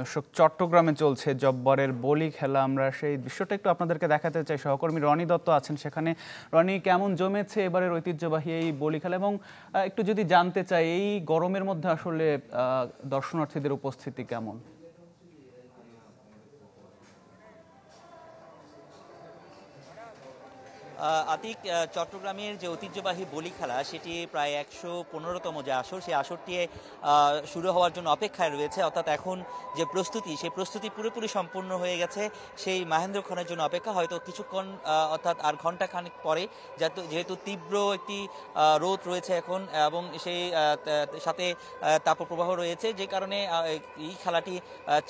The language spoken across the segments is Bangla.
দর্শক, চট্টগ্রামে চলছে জব্বারের বলি খেলা। আমরা সেই দৃশ্যটা একটু আপনাদেরকে দেখাতে চাই। সহকর্মী রনি দত্ত আছেন সেখানে। রনি, কেমন জমেছে এবারের ঐতিহ্যবাহী এই বলি খেলা, এবং একটু যদি জানতে চাই এই গরমের মধ্যে আসলে দর্শনার্থীদের উপস্থিতি কেমন? আতিক, চট্টগ্রামের যে ঐতিহ্যবাহী বলি খেলা সেটি প্রায় ১১৫তম যে আসর, সেই আসরটি শুরু হওয়ার জন্য অপেক্ষায় রয়েছে। অর্থাৎ এখন যে প্রস্তুতি, সেই প্রস্তুতি পুরোপুরি সম্পূর্ণ হয়ে গেছে। সেই মাহেন্দ্রক্ষণের জন্য অপেক্ষা, হয়তো কিছুক্ষণ অর্থাৎ আর ঘন্টাখানেক পরে, যেহেতু তীব্র একটি রোদ রয়েছে এখন এবং সেই সাথে তাপপ্রবাহ রয়েছে, যে কারণে এই খেলাটি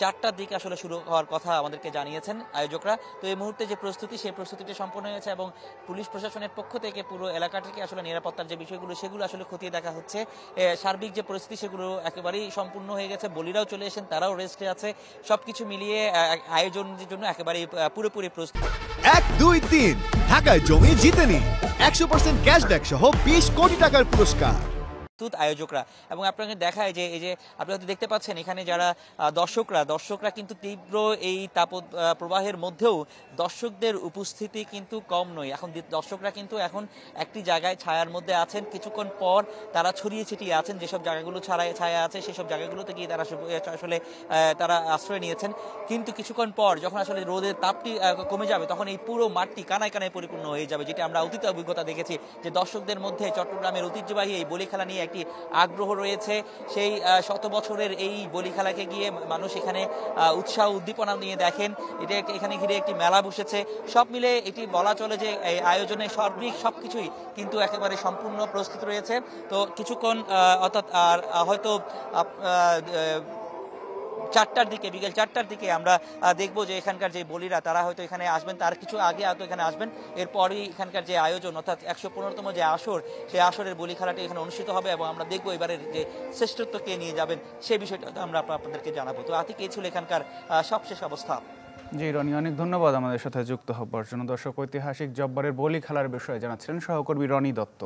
৪টার দিকে আসলে শুরু হওয়ার কথা আমাদেরকে জানিয়েছেন আয়োজকরা। তো এই মুহূর্তে যে প্রস্তুতি, সেই প্রস্তুতিটি সম্পন্ন হয়েছে এবং পুলিশ প্রশাসনের পক্ষ থেকে পুরো এলাকাটিকে আসলে নিরাপত্তার যে বিষয়গুলো সেগুলো আসলে খতিয়ে দেখা হচ্ছে। সার্বিক যে পরিস্থিতি সেগুলো একেবারেই সম্পূর্ণ হয়ে গেছে। বলিরাও চলে এসেছেন, তারাও রেস্টে আছে। সবকিছু মিলিয়ে আয়োজনের জন্য একেবারেই পুরোপুরি প্রস্তুত। ১, ২, ৩ ঢাকায় জমি জিতে নিন ১০০% ক্যাশব্যাক সহ ২০ কোটি টাকার পুরস্কার। আয়োজকরা এবং আপনাকে দেখায় যে এই যে আপনি হয়তো দেখতে পাচ্ছেন এখানে যারা দর্শকরা কিন্তু তীব্র এই তাপ প্রবাহের মধ্যেও দর্শকদের উপস্থিতি কিন্তু কম নয়। এখন দর্শকরা কিন্তু এখন একটি জায়গায় ছায়ার মধ্যে আছেন। কিছুক্ষণ পর তারা ছড়িয়ে ছিটিয়ে আছেন, যেসব জায়গাগুলো ছায়া আছে সেসব জায়গাগুলোতে গিয়ে তারা আসলে তারা আশ্রয় নিয়েছেন। কিন্তু কিছুক্ষণ পর যখন আসলে রোদের তাপটি কমে যাবে, তখন এই পুরো মাঠটি কানায় কানায় পরিপূর্ণ হয়ে যাবে, যেটা আমরা অতীত অভিজ্ঞতা দেখেছি যে দর্শকদের মধ্যে চট্টগ্রামের ঐতিহ্যবাহী এই বলি খেলা নিয়ে একটি আগ্রহ রয়েছে। সেই শত বছরের এই বলি খেলাকে গিয়ে মানুষ এখানে উৎসাহ উদ্দীপনা নিয়ে দেখেন। এটা এখানে ঘিরে একটি মেলা বসেছে। সব মিলে এটি বলা চলে যে এই আয়োজনে সার্বিক সবকিছুই কিন্তু একেবারে সম্পূর্ণ প্রস্তুত রয়েছে। তো কিছুক্ষণ অর্থাৎ আর হয়তো বিকেল ৪টার দিকে আমরা দেখবো যে এখানকার যে বলিরা তারা হয়তো এখানে আসবেন, তার কিছু আগে হয়তো এখানে আসবেন। এরপরই এখানকার যে আয়োজন অর্থাৎ ১১৫তম যে আসর, সেই আসরের বলি খেলাটি এখানে অনুষ্ঠিত হবে এবং আমরা দেখবো এবারের যে শ্রেষ্ঠত্ব কে নিয়ে যাবেন সেই বিষয়টা আমরা আপনাদেরকে জানাবো। তো আতিক, এই ছিল এখানকার সবশেষ অবস্থা। জি রনি, অনেক ধন্যবাদ আমাদের সাথে যুক্ত হবার জন্য। দর্শক, ঐতিহাসিক জব্বারের বলি খেলার বিষয়ে জানাচ্ছিলেন সহকর্মী রনি দত্ত।